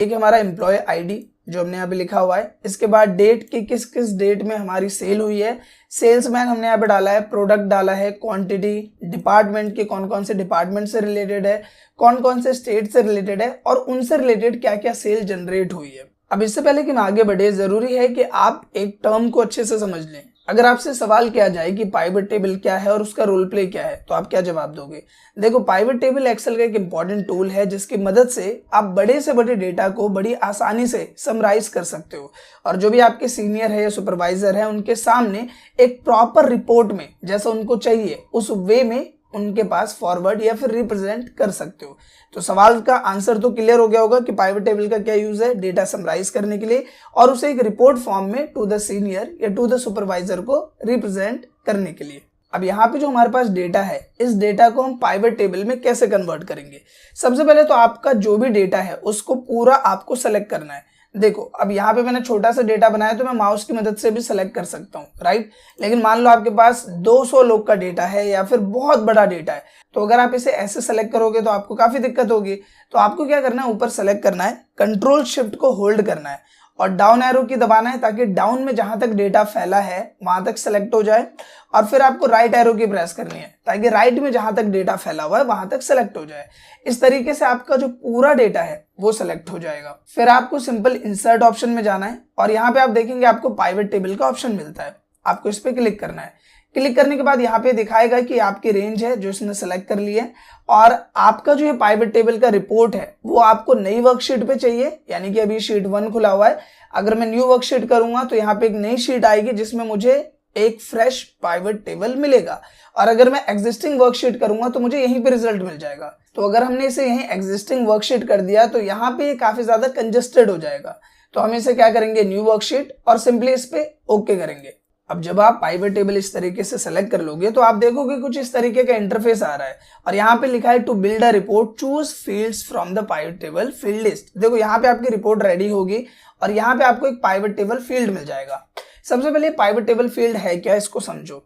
एक हमारा employ ID जो हमने यहाँ पे लिखा हुआ है, इसके बाद डेट की किस किस डेट में हमारी सेल हुई है, सेल्समैन हमने यहाँ पे डाला है, प्रोडक्ट डाला है, क्वांटिटी, डिपार्टमेंट के कौन कौन से डिपार्टमेंट से रिलेटेड है, कौन कौन से स्टेट से रिलेटेड है और उनसे रिलेटेड क्या क्या सेल जनरेट हुई है। अब इससे पहले कि हम आगे बढ़े, जरूरी है कि आप एक टर्म को अच्छे से समझ लें। अगर आपसे सवाल किया जाए कि पाइवट टेबल क्या है और उसका रोल प्ले क्या है, तो आप क्या जवाब दोगे? देखो, पाइवट टेबल एक्सेल का एक इंपॉर्टेंट टूल है जिसकी मदद से आप बड़े से बड़े डेटा को बड़ी आसानी से समराइज कर सकते हो और जो भी आपके सीनियर है या सुपरवाइजर है उनके सामने एक प्रॉपर रिपोर्ट में जैसा उनको चाहिए उस वे में उनके पास फॉरवर्ड या फिर रिप्रेजेंट कर सकते हो। तो सवाल का आंसर तो क्लियर हो गया होगा कि पाइवट टेबल का क्या यूज है, डेटा समराइज करने के लिए और उसे एक रिपोर्ट फॉर्म में टू द सीनियर या टू द सुपरवाइजर को रिप्रेजेंट करने के लिए। अब यहाँ पे जो हमारे पास डेटा है, इस डेटा को हम पाइवट टेबल में कैसे कन्वर्ट करेंगे? सबसे पहले तो आपका जो भी डेटा है उसको पूरा आपको सेलेक्ट करना है। देखो, अब यहाँ पे मैंने छोटा सा डेटा बनाया तो मैं माउस की मदद से भी सेलेक्ट कर सकता हूँ, राइट। लेकिन मान लो आपके पास 200 लोग का डेटा है या फिर बहुत बड़ा डेटा है, तो अगर आप इसे ऐसे सेलेक्ट करोगे तो आपको काफी दिक्कत होगी। तो आपको क्या करना है, ऊपर सेलेक्ट करना है, कंट्रोल शिफ्ट को होल्ड करना है और डाउन एरो की दबाना है ताकि डाउन में जहां तक डेटा फैला है वहां तक सेलेक्ट हो जाए और फिर आपको राइट एरो की प्रेस करनी है ताकि राइट में जहां तक डेटा फैला हुआ है वहां तक सेलेक्ट हो जाए। इस तरीके से आपका जो पूरा डेटा है वो सेलेक्ट हो जाएगा। फिर आपको सिंपल इंसर्ट ऑप्शन में जाना है और यहाँ पे आप देखेंगे आपको पाइवट टेबल का ऑप्शन मिलता है, आपको इस पे क्लिक करना है। क्लिक करने के बाद यहाँ पे दिखाएगा कि आपकी रेंज है जो इसने सेलेक्ट कर ली है और आपका जो है पाइवट टेबल का रिपोर्ट है वो आपको नई वर्कशीट पे चाहिए, यानी कि अभी शीट 1 खुला हुआ है। अगर मैं न्यू वर्कशीट करूंगा तो यहाँ पे एक नई शीट आएगी जिसमें मुझे एक फ्रेश पाइवट टेबल मिलेगा और अगर मैं एग्जिस्टिंग वर्कशीट करूंगा तो मुझे यहीं पे रिजल्ट मिल जाएगा। तो अगर हमने इसे यहीं एग्जिस्टिंग वर्कशीट कर दिया तो यहाँ पे काफी ज्यादा कंजेस्टेड हो जाएगा। तो हम इसे क्या करेंगे, न्यू वर्कशीट, और सिंपली इस पे ओके करेंगे। अब जब आप पाइवट टेबल इस तरीके से सेलेक्ट कर लोगे तो आप देखोगे कुछ इस तरीके का इंटरफेस आ रहा है और यहाँ पे लिखा है to build a report choose fields from the pivot table field list. देखो, यहाँ पे आपकी रिपोर्ट रेडी होगी और यहाँ पे आपको एक पाइवट टेबल फील्ड मिल जाएगा। सबसे पहले पाइवट टेबल फील्ड है क्या, इसको समझो।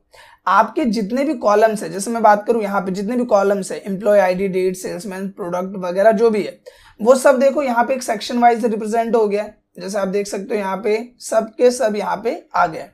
आपके जितने भी कॉलम्स है, जैसे मैं बात करूं यहाँ पे जितने भी कॉलम्स है, employee ID, date, salesman, product वगैरह जो भी है, वो सब देखो यहाँ पे एक सेक्शन वाइज रिप्रेजेंट हो गया। जैसे आप देख सकते हो यहाँ पे सब के सब यहाँ पे आ गए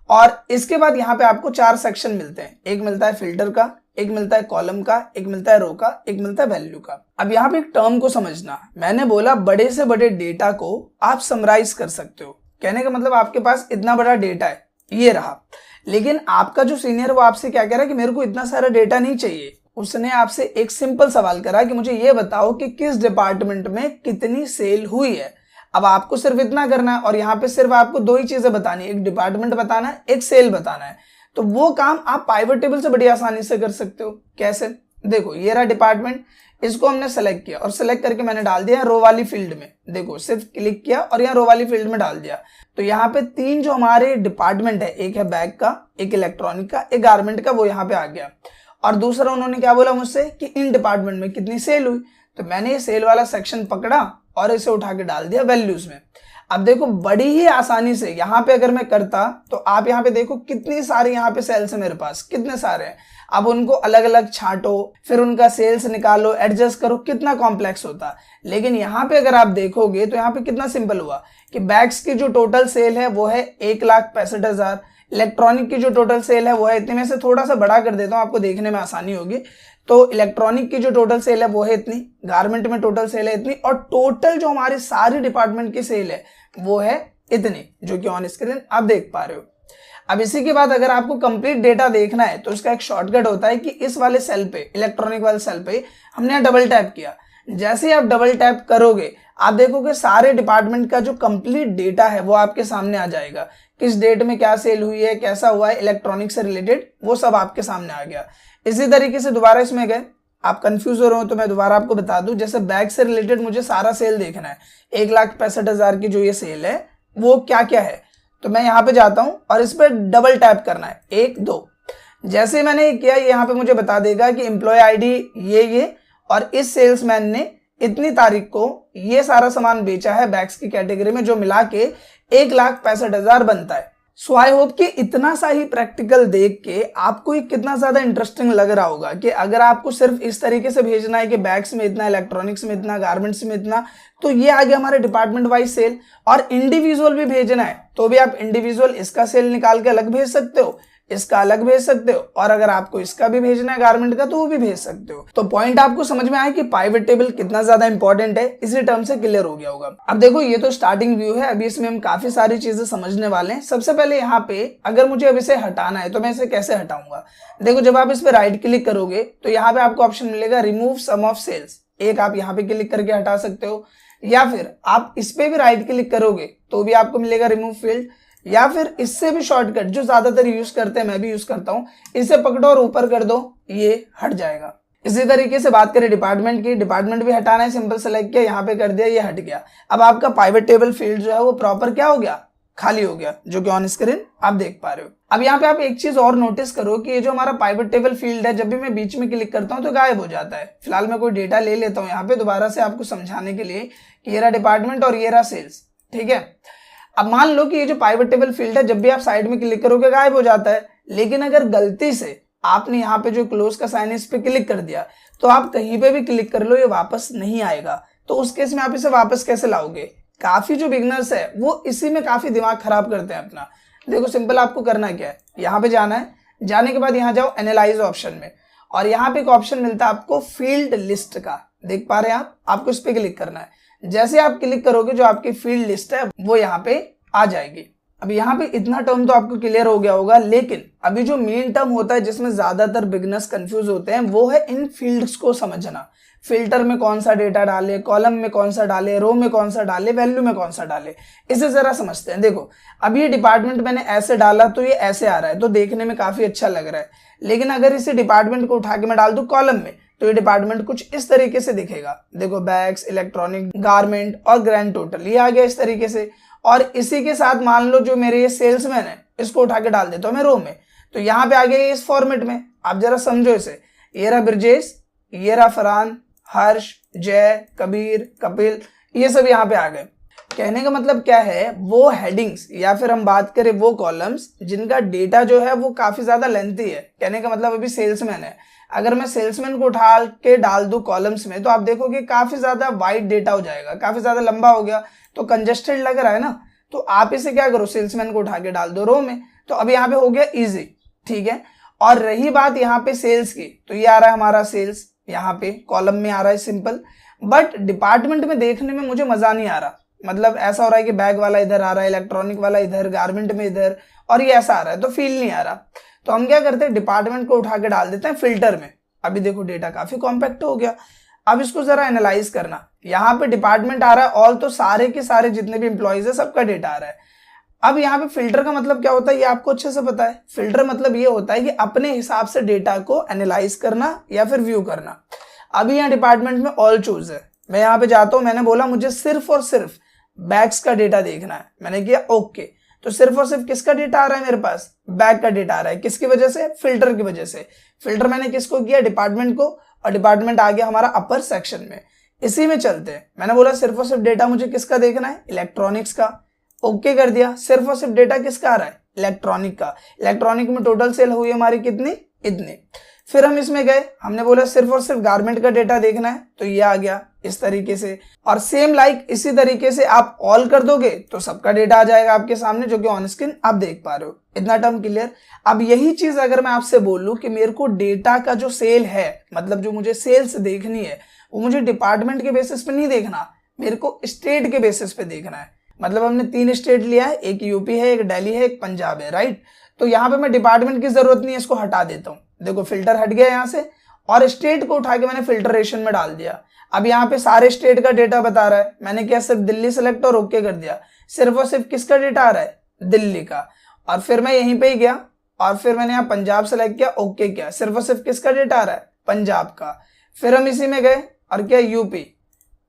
और इसके बाद यहाँ पे आपको 4 सेक्शन मिलते हैं। एक मिलता है फिल्टर का, एक मिलता है कॉलम का, एक मिलता है रो का, एक मिलता है वैल्यू का। अब यहाँ पे एक टर्म को समझना, मैंने बोला बड़े से बड़े डेटा को आप समराइज कर सकते हो। कहने का मतलब आपके पास इतना बड़ा डेटा है, ये रहा, लेकिन आपका जो सीनियर वो आपसे क्या कह रहा है कि मेरे को इतना सारा डेटा नहीं चाहिए। उसने आपसे एक सिंपल सवाल करा कि मुझे ये बताओ कि किस डिपार्टमेंट में कितनी सेल हुई है। अब आपको सिर्फ इतना करना है और यहाँ पे सिर्फ आपको 2 ही चीजें बतानी है, एक डिपार्टमेंट बताना है, एक सेल बताना है। तो वो काम आप पाइवट टेबल से बड़ी आसानी से कर सकते हो। कैसे? देखो, ये रहा डिपार्टमेंट, इसको हमने सेलेक्ट किया और सेलेक्ट करके मैंने डाल दिया रो वाली फील्ड में। देखो, सिर्फ क्लिक किया और यहाँ रो वाली फील्ड में डाल दिया। तो यहाँ पे 3 जो हमारे डिपार्टमेंट है, एक है बैग का, एक इलेक्ट्रॉनिक का, एक गारमेंट का, वो यहाँ पे आ गया। और दूसरा उन्होंने क्या बोला मुझसे कि इन डिपार्टमेंट में कितनी सेल हुई। तो मैंने ये सेल वाला सेक्शन पकड़ा और इसे उठा के डाल दिया वैल्यूज में। अब देखो, बड़ी ही आसानी से यहाँ पे अगर मैं करता तो आप यहाँ पे देखो कितनी सारी यहाँ पे सेल्स है मेरे पास, कितने सारे हैं। अब उनको अलग अलग छांटो, फिर उनका सेल्स निकालो, एडजस्ट करो, कितना कॉम्प्लेक्स होता। लेकिन यहाँ पे अगर आप देखोगे तो यहाँ पे कितना सिंपल हुआ कि बैग्स की जो टोटल सेल है वो है 1,65,000, इलेक्ट्रॉनिक की जो टोटल सेल है वो है इतने। में से थोड़ा सा बड़ा कर देता हूँ, आपको देखने में आसानी होगी। तो इलेक्ट्रॉनिक की जो टोटल सेल है वो है इतनी, गारमेंट में टोटल सेल है इतनी, और टोटल जो हमारी सारी डिपार्टमेंट की सेल है वो है इतनी, जो कि ऑन स्क्रीन आप देख पा रहे हो। अब इसी के बाद अगर आपको कंप्लीट डेटा देखना है तो इसका एक शॉर्टकट होता है कि इस वाले सेल पे, इलेक्ट्रॉनिक वाले सेल पे हमने यहाँ डबल टैप किया। जैसे ही आप डबल टैप करोगे आप देखोगे सारे डिपार्टमेंट का जो कंप्लीट डेटा है वो आपके सामने आ जाएगा। किस डेट में क्या सेल हुई है, कैसा हुआ है, इलेक्ट्रॉनिक से रिलेटेड, वो सब आपके सामने आ गया। इसी तरीके से दोबारा इसमें गए, आप कंफ्यूज हो रहे हो तो मैं दोबारा आपको बता दूं। जैसे बैग से रिलेटेड मुझे सारा सेल देखना है, 1,65,000 की जो ये सेल है वो क्या क्या है, तो मैं यहाँ पे जाता हूँ और इस पर डबल टैप करना है, 1 2। जैसे मैंने किया यहाँ पे मुझे बता देगा कि एम्प्लॉय आईडी ये और इस सेल्समैन ने इतनी तारीख को ये सारा सामान बेचा है बैग्स की कैटेगरी में, जो मिला के 1,65,000 बनता है। सो आई होप कि इतना सा ही प्रैक्टिकल देख के आपको ये कितना ज्यादा इंटरेस्टिंग लग रहा होगा कि अगर आपको सिर्फ इस तरीके से भेजना है कि बैग्स में इतना, इलेक्ट्रॉनिक्स में इतना, गारमेंट्स में इतना, तो ये आ गया हमारे डिपार्टमेंट वाइज सेल। और इंडिविजुअल भी भेजना है तो भी आप इंडिविजुअल इसका सेल निकाल के अलग भेज सकते हो, इसका अलग भेज सकते हो, और अगर आपको इसका भी भेजना है गारमेंट का तो वो भी भेज सकते हो। तो पॉइंट आपको समझ में आया कि पाइवट टेबल कितना ज्यादा इंपॉर्टेंट है, इसी टर्म से क्लियर हो गया होगा। अब देखो ये तो स्टार्टिंग व्यू है, अभी इसमें हम काफी सारी चीजें समझने वाले हैं। सबसे पहले यहाँ पे अगर मुझे अब इसे हटाना है तो मैं इसे कैसे हटाऊंगा। देखो जब आप इस पे राइट क्लिक करोगे तो यहाँ पे आपको ऑप्शन मिलेगा रिमूव सम ऑफ सेल्स, एक आप यहाँ पे क्लिक करके हटा सकते हो, या फिर आप इस पे भी राइट क्लिक करोगे तो भी आपको मिलेगा रिमूव फील्ड, या फिर इससे भी शॉर्टकट जो ज्यादातर यूज करते हैं, मैं भी यूज करता हूं, इसे पकड़ो और ऊपर कर दो, ये हट जाएगा। इसी तरीके से बात करें डिपार्टमेंट की, डिपार्टमेंट भी हटाना है, सिंपल सेलेक्ट किया, यहाँ पे कर दिया, ये हट गया। अब आपका पाइवट टेबल फील्ड जो है वो प्रॉपर क्या हो गया, खाली हो गया, जो कि ऑन स्क्रीन आप देख पा रहे हो। अब यहाँ पे आप एक चीज और नोटिस करो कि ये जो हमारा पाइवट टेबल फील्ड है, जब भी मैं बीच में क्लिक करता हूँ तो गायब हो जाता है। फिलहाल मैं कोई डेटा ले लेता हूँ यहाँ पे दोबारा से आपको समझाने के लिए कि ये रहा डिपार्टमेंट और ये रहा सेल्स, ठीक है। अब मान लो कि ये जो पाइवट टेबल फील्ड है जब भी आप साइड में क्लिक करोगे गायब हो जाता है, लेकिन अगर गलती से आपने यहाँ पे जो क्लोज का साइन है इस पे क्लिक कर दिया तो आप कहीं पे भी क्लिक कर लो ये वापस नहीं आएगा। तो उस केस में आप इसे वापस कैसे लाओगे। काफी जो बिगनर्स है वो इसी में काफी दिमाग खराब करते हैं अपना। देखो सिंपल आपको करना क्या है, यहाँ पे जाना है, जाने के बाद यहाँ जाओ एनालाइज ऑप्शन में, और यहाँ पे एक ऑप्शन मिलता है आपको फील्ड लिस्ट का, देख पा रहे हैं आपको इस पे क्लिक करना है। जैसे आप क्लिक करोगे जो आपकी फील्ड लिस्ट है वो यहाँ पे आ जाएगी। अब यहाँ पे इतना टर्म तो आपको क्लियर हो गया होगा, लेकिन अभी जो मेन टर्म होता है जिसमें ज्यादातर बिगनर्स कंफ्यूज होते हैं वो है इन फील्ड्स को समझना। फिल्टर में कौन सा डेटा डाले, कॉलम में कौन सा डाले, रो में कौन सा डाले, वैल्यू में कौन सा डाले, इसे जरा समझते हैं। देखो अब ये डिपार्टमेंट मैंने ऐसे डाला तो ये ऐसे आ रहा है, तो देखने में काफी अच्छा लग रहा है, लेकिन अगर इसे डिपार्टमेंट को उठा के मैं डाल दूं कॉलम में तो ये डिपार्टमेंट कुछ इस तरीके से दिखेगा। देखो बैग्स, इलेक्ट्रॉनिक, गारमेंट और ग्रैंड टोटल, ये आ गया इस तरीके से। और इसी के साथ मान लो जो मेरे ये सेल्समैन है इसको उठा के डाल देता हूं मैं रो में, तो यहाँ पे आ गया इस फॉर्मेट में। आप जरा समझो इसे, ये रहा ब्रजेश, ये रहा फरहान, हर्ष, जय, कबीर, कपिल, ये सब यहाँ पे आ गए। कहने का मतलब क्या है, वो हेडिंग्स या फिर हम बात करें वो कॉलम्स जिनका डेटा जो है वो काफी ज्यादा लेंथी है। कहने का मतलब अभी सेल्समैन है, अगर मैं सेल्समैन को उठा के डाल दूं कॉलम्स में तो आप देखोगे काफी ज्यादा वाइड डेटा हो जाएगा, काफी ज्यादा लंबा हो गया, तो कंजेस्टेड लग रहा है ना। तो आप इसे क्या करो, सेल्समैन को उठा के डाल दो रो में, तो अब यहाँ पे हो गया इजी, ठीक है। और रही बात यहाँ पे सेल्स की, तो ये आ रहा है हमारा सेल्स, यहाँ पे कॉलम में आ रहा है सिंपल, बट डिपार्टमेंट में देखने में मुझे मजा नहीं आ रहा। मतलब ऐसा हो रहा है कि बैग वाला इधर आ रहा है, इलेक्ट्रॉनिक वाला इधर, गारमेंट में इधर, और ये ऐसा आ रहा है, तो फील नहीं आ रहा। तो हम क्या करते हैं, डिपार्टमेंट को उठा के डाल देते हैं फिल्टर में। अभी देखो डेटा काफी कॉम्पैक्ट हो गया। अब इसको जरा एनालाइज करना, यहाँ पे डिपार्टमेंट आ रहा है, ऑल तो सारे के सारे जितने भी एम्प्लॉइज है सबका डेटा आ रहा है। अब यहाँ पे फिल्टर का मतलब क्या होता है ये आपको अच्छे से पता है। फिल्टर मतलब ये होता है कि अपने हिसाब से डेटा को एनालाइज करना या फिर व्यू करना। अभी यहाँ डिपार्टमेंट में ऑल चूज है, मैं यहाँ पे जाता हूँ, मैंने बोला मुझे सिर्फ और सिर्फ बैग्स का डेटा देखना है, मैंने किया ओके। तो सिर्फ और सिर्फ किसका डेटा आ रहा है मेरे पास, बैग का डेटा आ रहा है। किसकी वजह से, फिल्टर की वजह से। फिल्टर मैंने किसको किया, डिपार्टमेंट को, और डिपार्टमेंट आ गया हमारा अपर सेक्शन में। इसी में चलते हैं, मैंने बोला सिर्फ और सिर्फ डेटा मुझे किसका देखना है, इलेक्ट्रॉनिक्स का, ओके कर दिया। सिर्फ और सिर्फ डेटा किसका आ रहा है, इलेक्ट्रॉनिक का। इलेक्ट्रॉनिक में टोटल सेल हुई हमारी कितनी, इतनी। फिर हम इसमें गए, हमने बोला सिर्फ और सिर्फ गारमेंट का डेटा देखना है, तो ये आ गया इस तरीके से। और सेम लाइक इसी तरीके से आप ऑल कर दोगे तो सबका डेटा आ जाएगा आपके सामने, जो कि ऑन स्क्रीन आप देख पा रहे हो। इतना टर्म क्लियर। अब यही चीज अगर मैं आपसे बोलूं कि मेरे को डेटा का जो सेल है, मतलब जो मुझे सेल्स देखनी है, वो मुझे डिपार्टमेंट के बेसिस पे नहीं देखना, मेरे को स्टेट के बेसिस पे देखना है। मतलब हमने 3 स्टेट लिया है, एक यूपी है, एक दिल्ली है, एक पंजाब है, राइट। तो यहाँ पे मैं डिपार्टमेंट की जरूरत नहीं है, इसको हटा देता हूँ। देखो फिल्टर हट गया यहाँ से, और स्टेट को उठा के मैंने फिल्टरेशन में डाल दिया। अब यहाँ पे सारे स्टेट का डेटा बता रहा है, मैंने क्या सिर्फ दिल्ली सेलेक्ट और ओके कर दिया। सिर्फ और सिर्फ किसका डेटा आ रहा है, दिल्ली का। और फिर मैं यहीं पे ही गया और फिर मैंने यहाँ पंजाब सेलेक्ट किया, ओके किया। सिर्फ और सिर्फ किसका डेटा आ रहा है, पंजाब का। फिर हम इसी में गए और क्या, यूपी,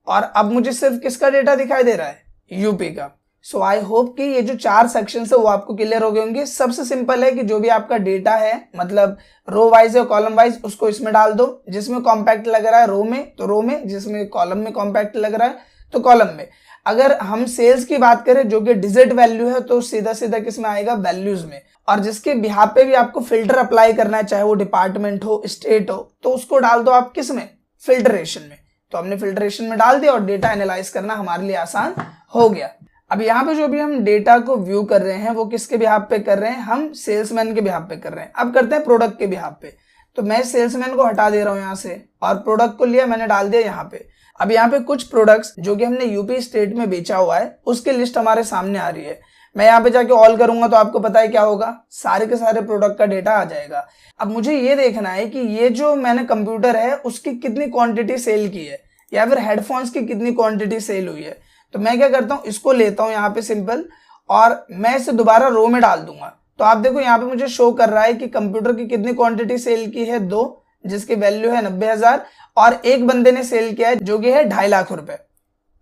और अब मुझे सिर्फ किसका डेटा दिखाई दे रहा है, यूपी का। सो आई होप कि ये जो 4 सेक्शन है वो आपको क्लियर हो गए होंगे। सबसे सिंपल है कि जो भी आपका डेटा है, मतलब रो वाइज या कॉलम वाइज, उसको इसमें डाल दो। जिसमें कॉम्पैक्ट लग रहा है रो में तो रो में, जिसमें कॉलम में कॉम्पैक्ट लग रहा है तो कॉलम में। अगर हम सेल्स की बात करें जो कि डिजिट वैल्यू है तो सीधा सीधा किस में आएगा, वैल्यूज में। और जिसके बिहाफ पे भी आपको फिल्टर अप्लाई करना है, चाहे वो डिपार्टमेंट हो, स्टेट हो, तो उसको डाल दो आप किस में, फिल्टरेशन में। तो हमने फिल्टरेशन में डाल दिया और डेटा एनालाइज करना हमारे लिए आसान हो गया। अब यहाँ पे जो भी हम डेटा को व्यू कर रहे हैं वो किसके बिहाफ पे कर रहे हैं, हम सेल्समैन के बिहाफ पे कर रहे हैं। अब करते हैं प्रोडक्ट के बिहाफ पे। तो मैं सेल्समैन को हटा दे रहा हूँ यहाँ से और प्रोडक्ट को लिया मैंने, डाल दिया यहाँ पे। अब यहाँ पे कुछ प्रोडक्ट्स जो कि हमने यूपी स्टेट में बेचा हुआ है उसकी लिस्ट हमारे सामने आ रही है। मैं यहाँ पे जाके ऑल करूंगा तो आपको पता है क्या होगा, सारे के सारे प्रोडक्ट का डेटा आ जाएगा। अब मुझे ये देखना है कि ये जो मैंने कंप्यूटर है उसकी कितनी क्वांटिटी सेल की है, या फिर हेडफोन्स की कितनी क्वांटिटी सेल हुई है। तो मैं क्या करता हूँ, इसको लेता हूँ यहाँ पे सिंपल, और मैं इसे दोबारा रो में डाल दूंगा। तो आप देखो यहाँ पे मुझे शो कर रहा है कि कंप्यूटर की कितनी क्वांटिटी सेल की है, 2, जिसकी वैल्यू है 90,000, और एक बंदे ने सेल किया है जो कि है 2.5 लाख रुपए।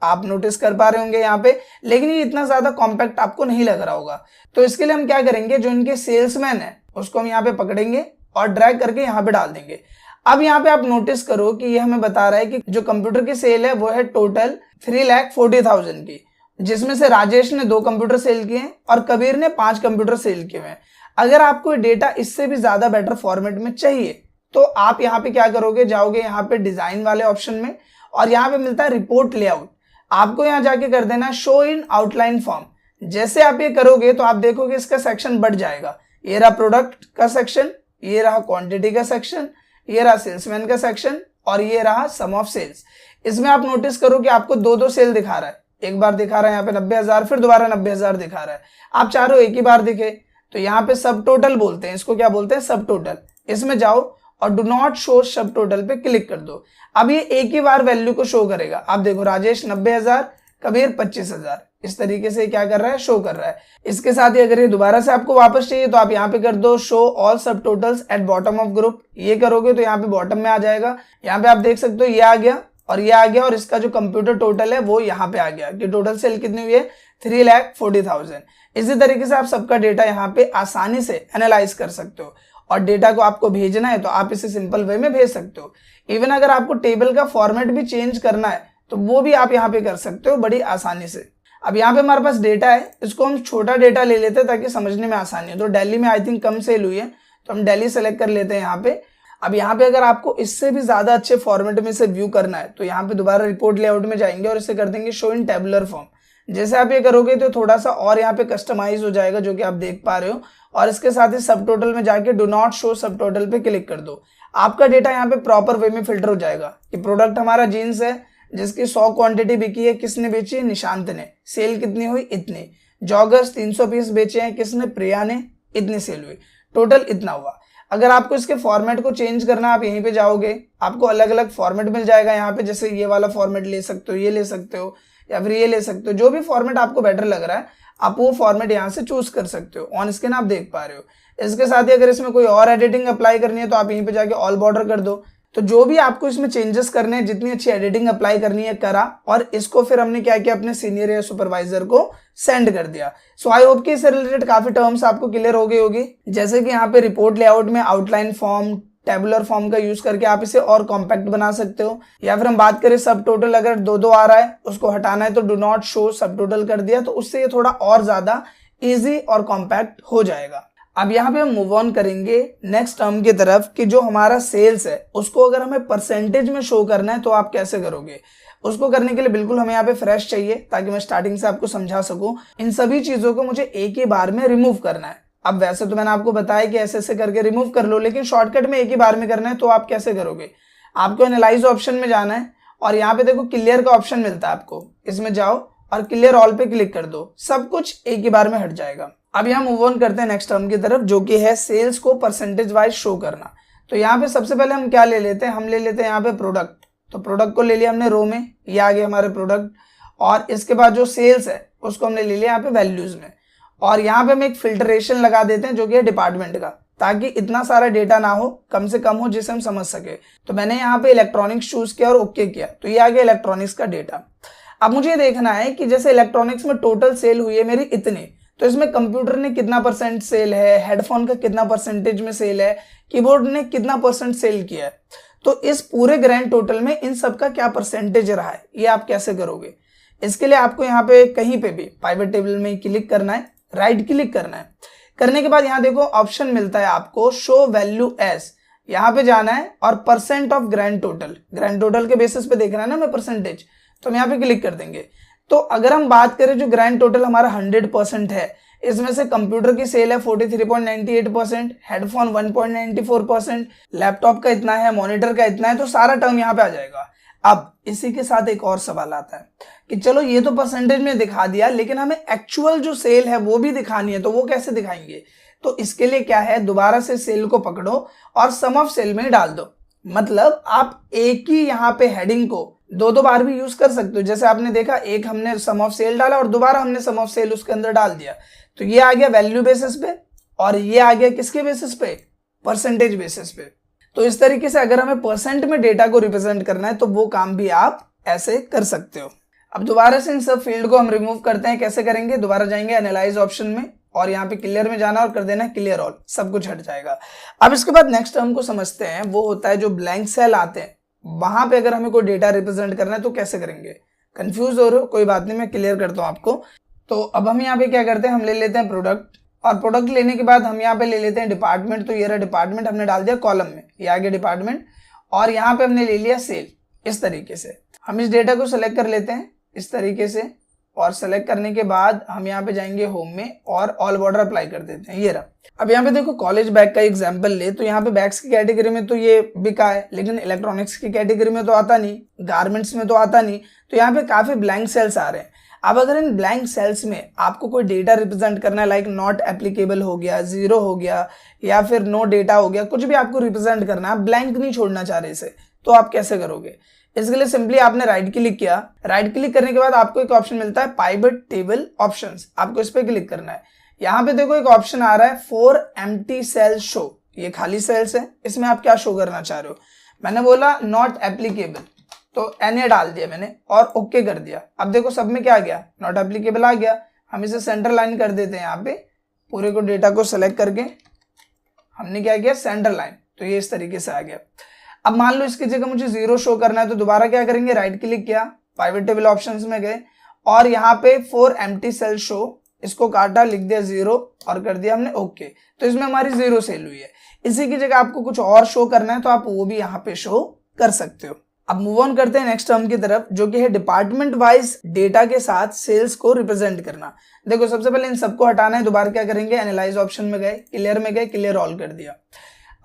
आप नोटिस कर पा रहे होंगे यहाँ पे, लेकिन ये इतना ज्यादा कॉम्पैक्ट आपको नहीं लग रहा होगा। तो इसके लिए हम क्या करेंगे, जो इनके सेल्समैन है उसको हम यहाँ पे पकड़ेंगे और ड्रैग करके यहाँ पे डाल देंगे। अब यहाँ पे आप नोटिस करो कि ये हमें बता रहा है कि जो कंप्यूटर की सेल है वो है टोटल 3,40,000 की, जिसमें से राजेश ने 2 कंप्यूटर सेल किए हैं और कबीर ने 5 कंप्यूटर सेल किए हैं। अगर आपको डेटा इससे भी ज्यादा बेटर फॉर्मेट में चाहिए तो आप यहाँ पे क्या करोगे, जाओगे यहाँ पे डिजाइन वाले ऑप्शन में और यहाँ पे मिलता है रिपोर्ट लेआउट। आपको यहाँ जाके कर देना शो इन आउटलाइन फॉर्म। जैसे आप ये करोगे तो आप देखोगे इसका सेक्शन बढ़ जाएगा। ये रहा प्रोडक्ट का सेक्शन, ये रहा क्वांटिटी का सेक्शन, ये रहा सेल्समैन का सेक्शन, और ये रहा सम ऑफ सेल्स। इसमें आप नोटिस करो कि आपको 2-2 सेल दिखा रहा है। एक बार दिखा रहा है यहाँ पे 90,000, फिर दोबारा 90,000 दिखा रहा है। आप चारों एक ही बार दिखे तो यहाँ पे सब टोटल बोलते हैं, इसको क्या बोलते हैं, सब टोटल। इसमें जाओ और डू नॉट शो सब टोटल पे क्लिक कर दो। अब ये एक ही बार वैल्यू को शो करेगा। आप देखो राजेश 90,000, कबीर 25,000, इस तरीके से क्या कर रहा है, शो कर रहा है। इसके साथ ही अगर ये दोबारा से आपको वापस चाहिए तो आप यहाँ पे कर दो शो ऑल सब totals at bottom of group. ये करोगे तो यहाँ पे बॉटम में आ जाएगा। यहाँ पे आप देख सकते हो ये आ गया और ये आ गया, और इसका जो कंप्यूटर टोटल है वो यहाँ पे आ गया कि टोटल सेल कितनी हुई है, 3,40,000। इसी तरीके से आप सबका डेटा यहाँ पे आसानी से एनालाइज कर सकते हो, और डेटा को आपको भेजना है तो आप इसे सिंपल वे में भेज सकते हो। इवन अगर आपको टेबल का फॉर्मेट भी चेंज करना है तो वो भी आप यहाँ पे कर सकते हो बड़ी आसानी से। अब यहाँ पे हमारे पास डेटा है, इसको हम छोटा डेटा ले लेते हैं ताकि समझने में आसानी हो। तो दिल्ली में आई थिंक कम सेल हुई है तो हम दिल्ली सेलेक्ट कर लेते हैं यहाँ पे। अब यहाँ पे अगर आपको इससे भी ज्यादा अच्छे फॉर्मेट में इसे व्यू करना है तो यहाँ पे दोबारा रिपोर्ट लेआउट में जाएंगे और इसे कर देंगे शो इन टेबुलर फॉर्म। जैसे आप ये करोगे तो थोड़ा सा और यहाँ पे कस्टमाइज हो जाएगा, जो कि आप देख पा रहे हो। और इसके साथ ही सब टोटल में जाके डू नॉट शो सब टोटल पे क्लिक कर दो। आपका डेटा यहाँ पे प्रॉपर वे में फिल्टर हो जाएगा कि प्रोडक्ट हमारा जीन्स है जिसकी 100 क्वांटिटी बिकी है, किसने बेची है, निशांत ने। सेल कितनी हुई, इतनी। जॉगर्स 300 पीस बेचे हैं, किसने, प्रिया ने, इतनी सेल हुई, टोटल इतना हुआ। अगर आपको इसके फॉर्मेट को चेंज करना है आप यहीं पे जाओगे, आपको अलग अलग फॉर्मेट मिल जाएगा यहाँ पे। जैसे ये वाला फॉर्मेट ले सकते हो, ये ले सकते हो, या फिर ये ले सकते हो। जो भी फॉर्मेट आपको बेटर लग रहा है आप वो फॉर्मेट यहाँ से चूज कर सकते हो। ऑन स्क्रीन आप देख पा रहे हो। इसके साथ ही अगर इसमें कोई और एडिटिंग अप्लाई करनी है तो आप यहीं पे जाके ऑल बॉर्डर कर दो। तो जो भी आपको इसमें चेंजेस करने हैं, जितनी अच्छी एडिटिंग अप्लाई करनी है करा, और इसको फिर हमने क्या किया, अपने सीनियर या सुपरवाइजर को सेंड कर दिया। सो आई होप कि इससे रिलेटेड काफी टर्म्स आपको क्लियर हो गई होगी। जैसे कि यहाँ पे रिपोर्ट लेआउट में आउटलाइन फॉर्म, टेबुलर फॉर्म का यूज करके आप इसे और कॉम्पैक्ट बना सकते हो। या फिर हम बात करें सब टोटल, अगर 2-2 आ रहा है उसको हटाना है तो डू नॉट शो सब टोटल कर दिया, तो उससे ये थोड़ा और ज्यादा इजी और कॉम्पैक्ट हो जाएगा। अब यहाँ पे हम मूव ऑन करेंगे नेक्स्ट टर्म की तरफ कि जो हमारा सेल्स है उसको अगर हमें परसेंटेज में शो करना है तो आप कैसे करोगे। उसको करने के लिए बिल्कुल हमें यहाँ पे फ्रेश चाहिए ताकि मैं स्टार्टिंग से आपको समझा सकूं। इन सभी चीजों को मुझे एक ही बार में रिमूव करना है। अब वैसे तो मैंने आपको बताया कि ऐसे ऐसे करके रिमूव कर लो, लेकिन शॉर्टकट में एक ही बार में करना है तो आप कैसे करोगे। आपको एनालाइज ऑप्शन में जाना है और यहाँ पे देखो क्लियर का ऑप्शन मिलता है आपको, इसमें जाओ और क्लियर ऑल पे क्लिक कर दो, सब कुछ एक ही बार में हट जाएगा। अब यहाँ मूव ऑन करते हैं नेक्स्ट टर्म की तरफ जो कि है सेल्स को परसेंटेज वाइज शो करना। तो यहाँ पे सबसे पहले हम क्या ले लेते हैं, हम ले लेते हैं यहाँ पे प्रोडक्ट। तो प्रोडक्ट को ले लिया हमने रो में, ये आ गए हमारे प्रोडक्ट, और इसके बाद जो सेल्स है उसको हमने ले लिया यहाँ पे वैल्यूज में। और यहाँ पे हम एक फिल्टरेशन लगा देते हैं जो कि है डिपार्टमेंट का, ताकि इतना सारा डेटा ना हो, कम से कम हो जिसे हम समझ सके। तो मैंने यहाँ पे इलेक्ट्रॉनिक्स चूज किया और ओके किया, तो ये आ गया इलेक्ट्रॉनिक्स का डेटा। अब मुझे देखना है कि जैसे इलेक्ट्रॉनिक्स में टोटल सेल हुई है मेरी इतनी, तो इसमें कंप्यूटर ने कितना परसेंट सेल है, हेडफोन का कितना परसेंटेज में सेल है, कीबोर्ड ने कितना परसेंट सेल किया है। तो इस पूरे ग्रैंड टोटल में इन सब का क्या परसेंटेज रहा है, ये आप कैसे करोगे। इसके लिए आपको यहाँ पे कहीं पे भी पाइवट टेबल में क्लिक करना है, राइट क्लिक करना है। करने के बाद यहाँ देखो ऑप्शन मिलता है आपको शो वैल्यू एज, यहाँ पे जाना है और परसेंट ऑफ ग्रैंड टोटल के बेसिस पे देखना है ना मैं परसेंटेज, तो हम यहाँ पे क्लिक कर देंगे। तो अगर हम बात करें जो ग्रैंड टोटल हमारा 100% है, इसमें से कंप्यूटर की सेल है 43.98%, हेडफोन 1.94%, लैपटॉप का इतना है, मॉनिटर का इतना है, तो सारा टर्म यहाँ पे आ जाएगा। अब इसी के साथ एक और सवाल आता है कि चलो ये तो परसेंटेज में दिखा दिया, लेकिन हमें एक्चुअल जो सेल है वो भी दिखानी है, तो वो कैसे दिखाएंगे? तो इसके लिए क्या है, दोबारा से सेल को पकड़ो और सम ऑफ सेल में डाल दो। मतलब आप एक ही यहाँ पे हेडिंग को दो बार भी यूज कर सकते हो। जैसे आपने देखा, एक हमने सम ऑफ सेल डाला और दोबारा हमने सम ऑफ सेल उसके अंदर डाल दिया, तो ये आ गया वैल्यू बेसिस पे और ये आ गया किसके बेसिस पे, परसेंटेज बेसिस पे। तो इस तरीके से अगर हमें परसेंट में डेटा को रिप्रेजेंट करना है तो वो काम भी आप ऐसे कर सकते हो। अब दोबारा से इन सब फील्ड को हम रिमूव करते हैं। कैसे करेंगे, दोबारा जाएंगे एनालाइज ऑप्शन में और यहाँ पे क्लियर में जाना और कर देना क्लियर ऑल, सब कुछ हट जाएगा। अब इसके बाद नेक्स्ट टर्म को समझते हैं, वो होता है जो ब्लैंक सेल आते हैं, वहां पे अगर हमें कोई डेटा रिप्रेजेंट करना है तो कैसे करेंगे। कंफ्यूज हो रहे हो, कोई बात नहीं, मैं क्लियर करता हूँ आपको। तो अब हम यहाँ पे क्या करते हैं, हम ले लेते हैं प्रोडक्ट, और प्रोडक्ट लेने के बाद हम यहाँ पे ले लेते हैं डिपार्टमेंट। तो ये रहा डिपार्टमेंट, हमने डाल दिया कॉलम में, ये आ गया डिपार्टमेंट, और यहाँ पे हमने ले लिया सेल। इस तरीके से हम इस डेटा को सिलेक्ट कर लेते हैं इस तरीके से, और सेलेक्ट करने के बाद हम यहाँ पे जाएंगे होम में और ऑल बॉर्डर अप्लाई कर देते हैं। ये रहा। अब यहाँ पे देखो कॉलेज बैग का एग्जांपल ले, तो यहाँ पे बैग्स की कैटेगरी में तो ये बिका है, लेकिन इलेक्ट्रॉनिक्स की कैटेगरी में तो आता नहीं, गारमेंट्स में तो आता नहीं, तो यहाँ पे काफी ब्लैंक सेल्स आ रहे हैं। अब अगर इन ब्लैंक सेल्स में आपको कोई डेटा रिप्रेजेंट करना है, लाइक नॉट एप्लीकेबल हो गया, जीरो हो गया, या फिर नो डेटा हो गया, कुछ भी आपको रिप्रेजेंट करना है, आप ब्लैंक नहीं छोड़ना चाह रहे इसे, तो आप कैसे करोगे? इसके लिए सिंपली आपने राइट क्लिक किया। राइट क्लिक करने के बाद आपको एक ऑप्शन मिलता है पाइवट टेबल ऑप्शंस, आपको इस पे क्लिक करना है। यहाँ पे देखो एक ऑप्शन आ रहा है फॉर एम्प्टी सेल शो, ये खाली सेल्स है, इसमें आप क्या शो करना चाह रहे हो? मैंने बोला नॉट एप्लीकेबल, तो एनए डाल दिया मैंने और ओके कर दिया। अब देखो सब में क्या आ गया, नॉट एप्लीकेबल आ गया। हम इसे सेंटर लाइन कर देते हैं, यहाँ पे पूरे को डेटा को सेलेक्ट करके हमने क्या किया, सेंटर लाइन, तो ये इस तरीके से आ गया। अब मान लो इसकी जगह मुझे जीरो शो करना है, तो दोबारा क्या करेंगे, राइट क्लिक किया, पाइवट टेबल ऑप्शंस में गए और यहाँ पे फॉर एम्प्टी सेल शो, इसको काटा, लिख दिया जीरो और कर दिया हमने ओके, तो इसमें हमारी जीरो सेल हुई है। इसी की जगह आपको कुछ और शो करना है तो आप वो भी यहाँ पे शो कर सकते हो। अब मूव ऑन करते हैं नेक्स्ट टर्म की तरफ, जो कि है डिपार्टमेंट वाइज डेटा के साथ सेल्स को रिप्रेजेंट करना। देखो सबसे पहले इन सबको हटाना है, दोबारा क्या करेंगे, एनालाइज ऑप्शन में गए, क्लियर में गए, क्लियर ऑल कर दिया।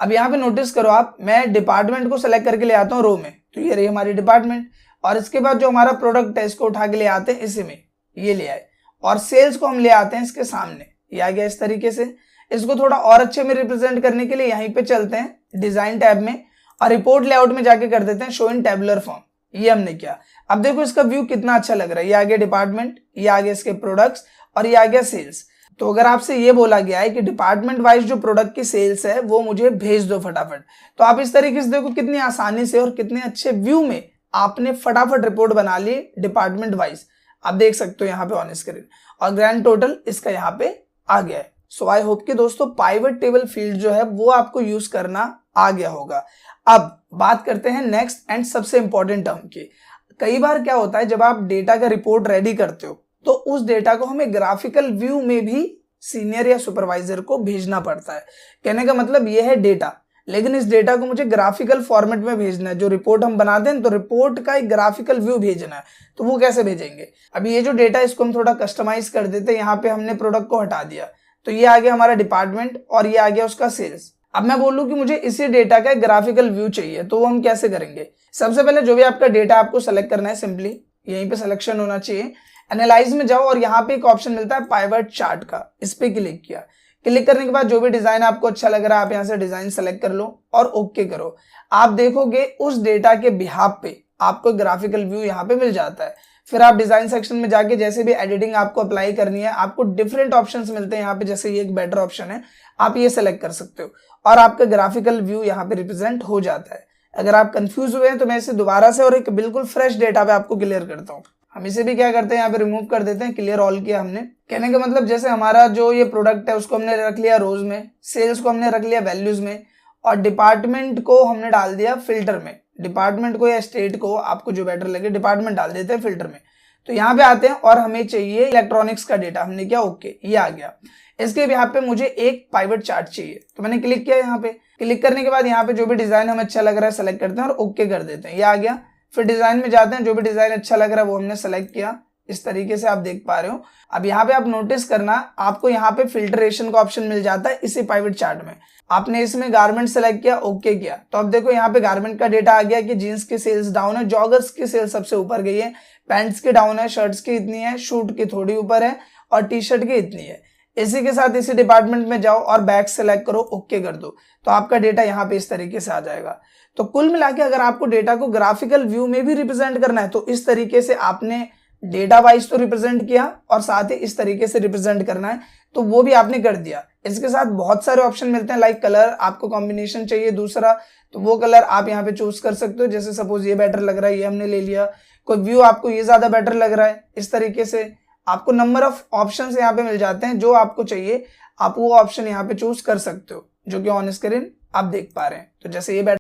अब यहाँ पे नोटिस करो आप, मैं डिपार्टमेंट को सेलेक्ट करके ले आता हूँ रो में, तो ये रही हमारी डिपार्टमेंट, और इसके बाद जो हमारा प्रोडक्ट है इसको उठा के ले आते हैं इसी में, ये ले आए, और सेल्स को हम ले आते हैं इसके सामने, ये आ गया इस तरीके से। इसको थोड़ा और अच्छे में रिप्रेजेंट करने के लिए यहीं पे चलते हैं डिजाइन टैब में और रिपोर्ट लेआउट में जाके कर देते हैं शो इन टेबुलर फॉर्म, ये हमने किया। अब देखो इसका व्यू कितना अच्छा लग रहा है, ये आ गया डिपार्टमेंट, ये आ गया इसके प्रोडक्ट्स और ये आ गया सेल्स। तो अगर आपसे ये बोला गया है कि डिपार्टमेंट वाइज जो प्रोडक्ट की सेल्स है वो मुझे भेज दो फटाफट, तो आप इस तरीके से देखो कितनी आसानी से और कितने अच्छे व्यू में आपने फटाफट रिपोर्ट बना ली डिपार्टमेंट वाइज। आप देख सकते हो यहाँ पे ऑन स्क्रीन, और ग्रैंड टोटल इसका यहाँ पे आ गया है। सो आई होप कि दोस्तों पाइवट टेबल फील्ड जो है वो आपको यूज करना आ गया होगा। अब बात करते हैं नेक्स्ट एंड सबसे इंपॉर्टेंट टर्म की। कई बार क्या होता है, जब आप डेटा का रिपोर्ट रेडी करते हो तो उस डेटा को हमें ग्राफिकल व्यू में भी सीनियर या सुपरवाइजर को भेजना पड़ता है। कहने का मतलब ये है डेटा, लेकिन इस डेटा को मुझे ग्राफिकल फॉर्मेट में भेजना है। जो रिपोर्ट हम बनाते हैं तो रिपोर्ट का एक ग्राफिकल व्यू भेजना है, तो वो कैसे भेजेंगे? अभी ये जो डेटा इसको हम थोड़ा कस्टमाइज कर देते हैं। यहाँ पे हमने प्रोडक्ट को हटा दिया, तो ये आ गया हमारा डिपार्टमेंट और ये आ गया उसका सेल्स। अब मैं बोलूं कि मुझे इसी डेटा का एक ग्राफिकल व्यू चाहिए, तो वो हम कैसे करेंगे? सबसे पहले जो भी आपका डेटा आपको सेलेक्ट करना है, सिंपली यहीं पे सिलेक्शन होना चाहिए, एनालाइज में जाओ और यहाँ पे एक ऑप्शन मिलता है पाइवट चार्ट का, इस पे क्लिक किया। क्लिक करने के बाद जो भी डिजाइन आपको अच्छा लग रहा है आप यहाँ से डिजाइन सेलेक्ट कर लो और ओके करो। आप देखोगे उस डेटा के बिहाफ पे आपको ग्राफिकल व्यू यहाँ पे मिल जाता है। फिर आप डिजाइन सेक्शन में जाके जैसे भी एडिटिंग आपको अप्लाई करनी है, आपको डिफरेंट ऑप्शंस मिलते हैं यहाँ पे, जैसे ये एक बेटर ऑप्शन है, आप ये सेलेक्ट कर सकते हो और आपका ग्राफिकल व्यू यहाँ पे रिप्रेजेंट हो जाता है। अगर आप कंफ्यूज हुए हैं तो मैं इसे दोबारा से और एक बिल्कुल फ्रेश डेटा पे आपको क्लियर करता हूँ। हम इसे भी क्या करते हैं, यहाँ पे रिमूव कर देते हैं, क्लियर ऑल किया हमने। कहने का मतलब जैसे हमारा जो ये प्रोडक्ट है उसको हमने रख लिया रोज में, सेल्स को हमने रख लिया वैल्यूज में, और डिपार्टमेंट को हमने डाल दिया फिल्टर में। डिपार्टमेंट को या स्टेट को, आपको जो बेटर लगे, डिपार्टमेंट डाल देते हैं फिल्टर में। तो यहाँ पे आते हैं और हमें चाहिए इलेक्ट्रॉनिक्स का डेटा, हमने किया ओके, ये आ गया। इसके यहाँ पे मुझे एक पाइवट चार्ट चाहिए, तो मैंने क्लिक किया। यहाँ पे क्लिक करने के बाद यहाँ पे जो भी डिजाइन हमें अच्छा लग रहा है सेलेक्ट करते हैं और ओके कर देते हैं, ये आ गया। फिर डिजाइन में जाते हैं, जो भी डिजाइन अच्छा लग रहा है वो हमने सेलेक्ट किया, इस तरीके से आप देख पा रहे हो। अब यहाँ पे आप नोटिस करना, आपको यहाँ पे फिल्ट्रेशन का ऑप्शन मिल जाता है इसी पाइवट चार्ट में। आपने इसमें गारमेंट सेलेक्ट किया, ओके किया, तो अब देखो यहाँ पे गारमेंट का डेटा आ गया कि जीन्स की सेल्स डाउन है, जॉगर्स की सेल्स सबसे ऊपर गई है, पैंट्स की डाउन है, शर्ट्स की इतनी है, शूट की थोड़ी ऊपर है और टी शर्ट की इतनी है। इसी के साथ इसी डिपार्टमेंट में जाओ और बैग सेलेक्ट करो, ओके कर दो, तो आपका डेटा यहाँ पे इस तरीके से आ जाएगा। तो कुल मिला के अगर आपको डेटा को ग्राफिकल व्यू में भी रिप्रेजेंट करना है तो इस तरीके से आपने डेटा वाइज तो रिप्रेजेंट किया और साथ ही इस तरीके से रिप्रेजेंट करना है तो वो भी आपने कर दिया। इसके साथ बहुत सारे ऑप्शन मिलते हैं, लाइक कलर, आपको कॉम्बिनेशन चाहिए दूसरा तो वो कलर आप यहाँ पे चूज कर सकते हो। जैसे सपोज ये बेटर लग रहा है, ये हमने ले लिया। कोई व्यू आपको ये ज्यादा बेटर लग रहा है, इस तरीके से आपको नंबर ऑफ ऑप्शंस यहाँ पे मिल जाते हैं। जो आपको चाहिए आप वो ऑप्शन यहाँ पे चूज कर सकते हो, जो कि ऑन स्क्रीन आप देख पा रहे हैं। तो जैसे ये बेटर